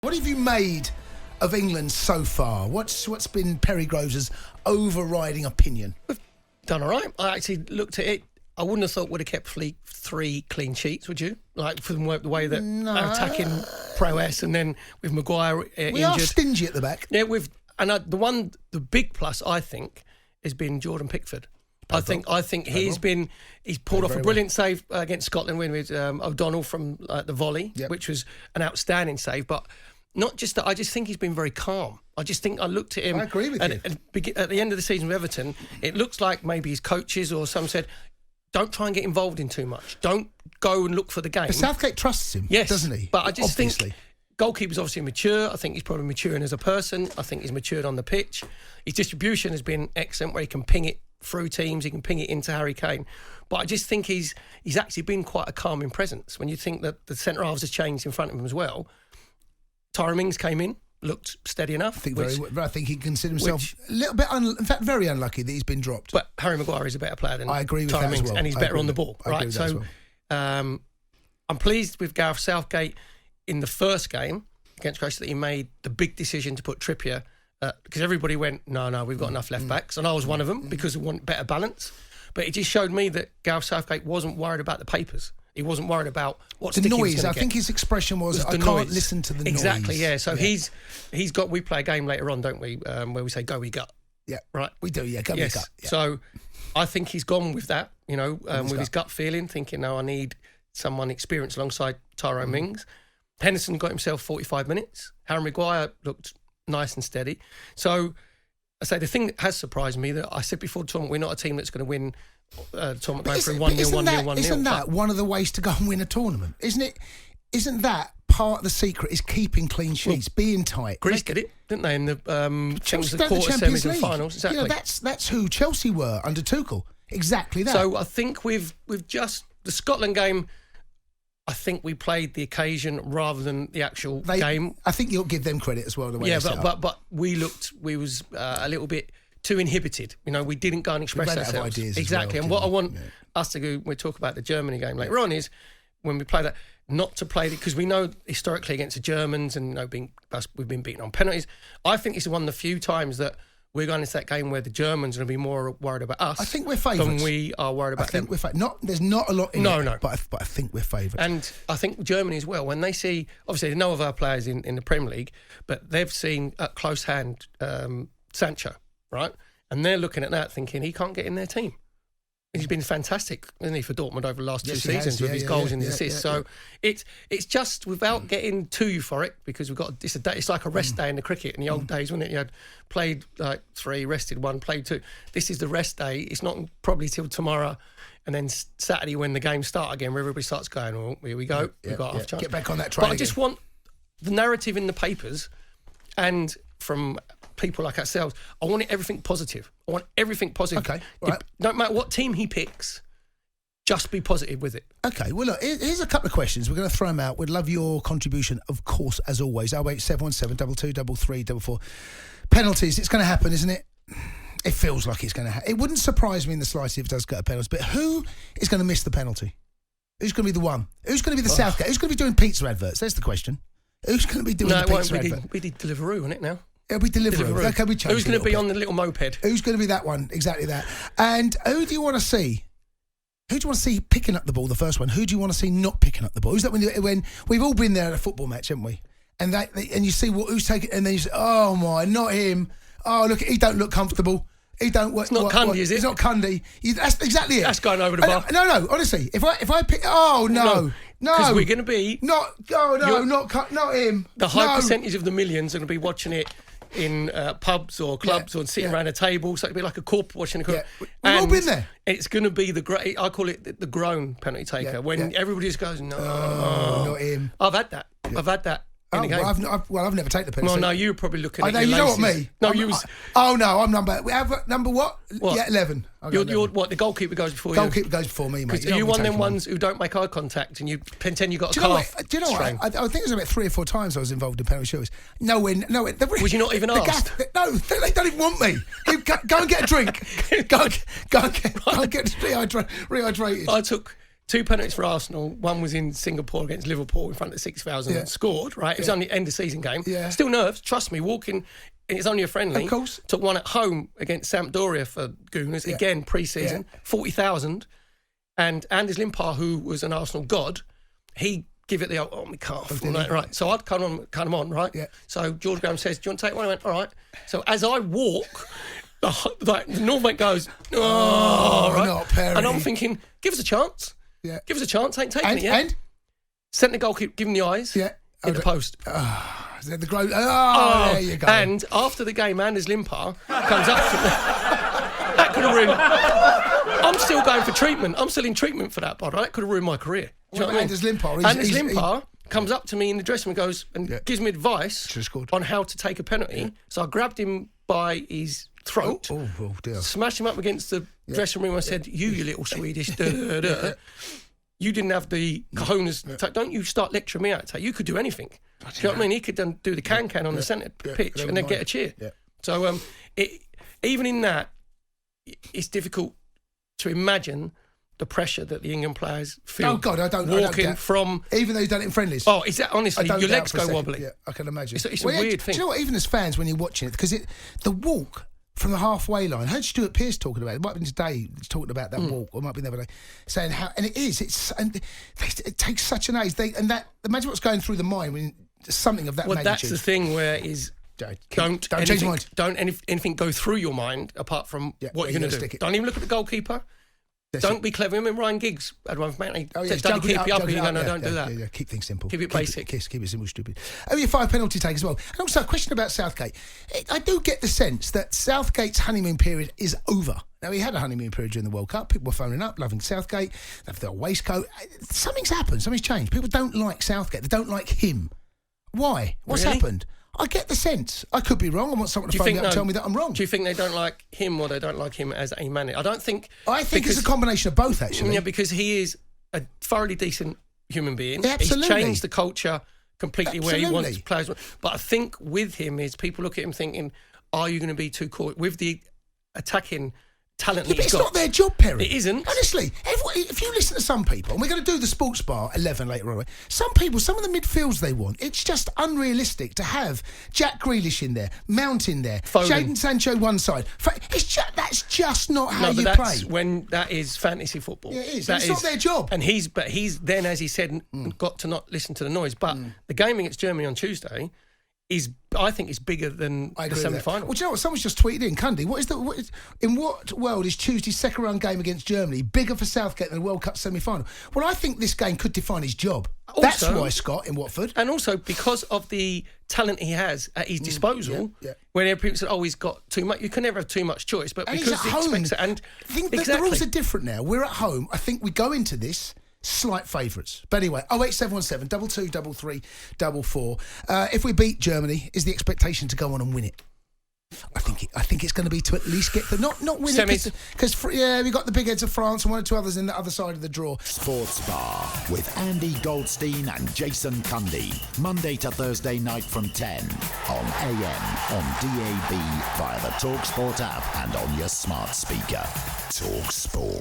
What have you made of England so far? What's been Perry Groves' overriding opinion? We've done all right. I actually looked at it. I wouldn't have thought we'd have kept three clean sheets, would you? Like, from the way that our attacking prowess, and then with Maguire injured. We are stingy at the back. Yeah, the big plus, I think, has been Jordan Pickford. I think he's pulled off a brilliant save against Scotland with O'Donnell from the volley, which was an outstanding save. But not just that, I just think he's been very calm. I just think I looked at him. I agree with you. At the end of the season with Everton, it looks like maybe his coaches or some said, don't try and get involved in too much. Don't go and look for the game. But Southgate trusts him, doesn't he? But I just think goalkeeper's obviously mature. I think he's probably maturing as a person. I think he's matured on the pitch. His distribution has been excellent, where he can ping it through teams, he can ping it into Harry Kane. But I just think he's actually been quite a calming presence. When you think that the centre halves has changed in front of him as well. Tyrone Mings came in, looked steady enough. I think he considered himself a little bit, in fact, very unlucky that he's been dropped. But Harry Maguire is a better player than I agree with Tyrone that Mings, as well. and he's better on the ball, right? So I'm pleased with Gareth Southgate in the first game against Croatia that he made the big decision to put Trippier, because everybody went, no, we've got enough left backs, and I was one of them because we want better balance. But it just showed me that Gareth Southgate wasn't worried about the papers. He wasn't worried about what the noise. I think his expression was I can't listen to the noise. Exactly, yeah. So he's got. We play a game later on, don't we? Where we say "Go we gut." Yeah, right. We do. Yeah, go we gut. Yeah. So I think he's gone with that. With his gut feeling, thinking, no, I need someone experienced alongside Tyrone Mings. Henderson got himself 45 minutes. Harry Maguire looked nice and steady. So I say the thing that has surprised me, that I said before the tournament, we're not a team that's going to win the tournament going through 1-0, 1-0, 1-0. Isn't that one of the ways to go and win a tournament? Isn't it? Isn't that part of the secret, is keeping clean sheets, being tight? Greece did it, didn't they, in the Chelsea, the quarter, semis and finals? Exactly. That's who Chelsea were under Tuchel. Exactly that. So I think we've just the Scotland game, I think we played the occasion rather than the actual game. I think you'll give them credit as well. The way but we was a little bit too inhibited. We didn't go and express ourselves. Exactly. Well, and what I want us to do, when we talk about the Germany game later on, is when we play that, not to play it, because we know historically against the Germans and we've been beaten on penalties. I think it's one of the few times that we're going into that game where the Germans are going to be more worried about us. I think we're favourites. Than we are worried about them. There's not a lot in it. No. But I think we're favourites. And I think Germany as well, when they see, obviously they know of our players in the Premier League, but they've seen at close hand Sancho, right? And they're looking at that thinking he can't get in their team. He's been fantastic, isn't he, for Dortmund over the last two seasons with his goals and his assists. So it's just, without getting too euphoric, because we've got it's like a rest day in the cricket in the old days, wasn't it? You had played like 3, rested 1, played 2. This is the rest day. It's not probably till tomorrow, and then Saturday when the games start again, where everybody starts going, oh, here we go, we've got half chance. Get back on that train. But I just want the narrative in the papers and from people like ourselves, I want everything positive. I want everything positive. Okay, right. No matter what team he picks, just be positive with it. Okay, well, look, here's a couple of questions. We're going to throw them out. We'd love your contribution, of course, as always. 08717 223344. Penalties, it's going to happen, isn't it? It feels like it's going to happen. It wouldn't surprise me in the slightest if it does get a penalty, but who is going to miss the penalty? Who's going to be the one? Who's going to be the Southgate? Who's going to be doing pizza adverts? That's the question. Who's going to be doing the pizza advert? We did Deliveroo, wasn't it now? It'll be Deliveroo. Okay, we change. Who's going to be on the little moped? Who's going to be that one? Exactly that. And who do you want to see? Who do you want to see picking up the ball, the first one? Who do you want to see not picking up the ball? Who's that when we've all been there at a football match, haven't we? And and you see who's taking, and then you say, oh my, not him. Oh, look, he don't look comfortable. He don't work. It's not Cundy, is it? It's not Cundy. That's exactly it. That's going over the bar. No, honestly. If I pick, no. Because we're going to be not him. The high percentage of the millions are going to be watching it in pubs or clubs or sitting around a table, so it'd be like a corporate watching a corporate. Yeah. We've all been there. It's going to be I call it the groan penalty taker, when everybody just goes, no, not him. I've had that. I've had that. I've never taken the penalty. No, you're probably looking at your you laces. know what me? I'm number. We have number what? What? Yeah, 11. You're what? The goalkeeper goes before you. Goalkeeper goes before me, mate. Are you one of them ones who don't make eye contact and you pretend you got a calf? Do you know what? I think it was about 3 or 4 times I was involved in penalty shootouts. No. Was you not even asked? No, they don't even want me. Go and get a drink. Go and get rehydrated. I took 2 penalties for Arsenal. One was in Singapore against Liverpool in front of 6,000 and scored, right? It was only end of season game. Yeah. Still nerves, trust me, walking, it's only a friendly. Of course. Took one at home against Sampdoria for Gooners, again, pre-season, 40,000. And Anders Limpar, who was an Arsenal god, he give it the old, my calf. Right. So I'd cut him on, right? Yeah. So George Graham says, do you want to take one? I went, all right. So as I walk, the Northmate goes, right. Not Perry. And I'm thinking, give us a chance. Yeah. Give us a chance. Ain't taking it yet. And? Centre goalkeeper, give him the eyes. Yeah. Hit the post. Is that the gross? Oh, there you go. And after the game, Anders Limpar comes up to me. That could have ruined. I'm still going for treatment. I'm still in treatment for that, but that could have ruined my career. Do you know what I mean? Anders Limpar. Anders Limpar comes up to me in the dressing room and goes and gives me advice on how to take a penalty. Yeah. So I grabbed him by his throat, oh dear. smashed him up against the dressing room. I said, you little Swedish, you didn't have the cojones. Don't you start lecturing me out. You could do anything. Do you know what I mean? He could then do the can on the centre pitch and then get a cheer. Yeah. So even in that, it's difficult to imagine the pressure that the England players feel. Oh God, I don't walking from, even though you've done it in friendlies. Oh, is that honestly? Your legs go wobbly. Yeah, I can imagine. It's a weird thing. Do you know what? Even as fans, when you're watching it, because the walk from the halfway line. I heard Stuart Pearce talking about it. It might have been today talking about that walk, or it might be the other day, saying how, and it takes such an age. Imagine what's going through the mind when something of that magnitude. Well, that's the thing where don't change your mind. Don't anything go through your mind apart from what you're going to do. Don't even look at the goalkeeper. Don't be clever. Remember Ryan Giggs had one for Man. Don't keep you up. Don't do that. Yeah, keep things simple. Keep it basic. Keep it simple, stupid. Oh, your 5 penalty take as well. And also a question about Southgate. I do get the sense that Southgate's honeymoon period is over. Now, he had a honeymoon period during the World Cup. People were phoning up, loving Southgate. They have their waistcoat. Something's happened. Something's changed. People don't like Southgate. They don't like him. Why? What's happened? I get the sense. I could be wrong. I want someone to phone me up and tell me that I'm wrong. Do you think they don't like him or they don't like him as a manager? I think it's a combination of both, actually. Yeah, because he is a thoroughly decent human being. Yeah, absolutely. He's changed the culture completely where he wants players. But I think with him is people look at him thinking, are you going to be too caught with the attacking talent but it's not their job, Perry. It isn't. Honestly, if you listen to some people, and we're going to do the sports bar 11 later on, some people, some of the midfields they want, it's just unrealistic to have Jack Grealish in there, Mount in there, Jadon Sancho one side. That's just not how you play. When that is fantasy football. Yeah, it is. It's not their job. And he's then, as he said, got to not listen to the noise. But the game against Germany on Tuesday I think is bigger than the semi-final. Well, do you know what? Someone's just tweeted in, Cundy. In what world is Tuesday's second round game against Germany bigger for Southgate than the World Cup semi-final? Well, I think this game could define his job. Also, that's why, Scott, in Watford. And also because of the talent he has at his disposal, when people say, he's got too much, you can never have too much choice, but because he expects it. And I think the rules are different now. We're at home. I think we go into this slight favourites. But anyway, 08717 223344. If we beat Germany, is the expectation to go on and win it? I think it's going to be to at least get the not win semis. it because we got the big heads of France and one or two others in the other side of the draw. Sports Bar with Andy Goldstein and Jason Cundy, Monday to Thursday night from 10 on AM, on DAB, via the talkSPORT app and on your smart speaker. talkSPORT.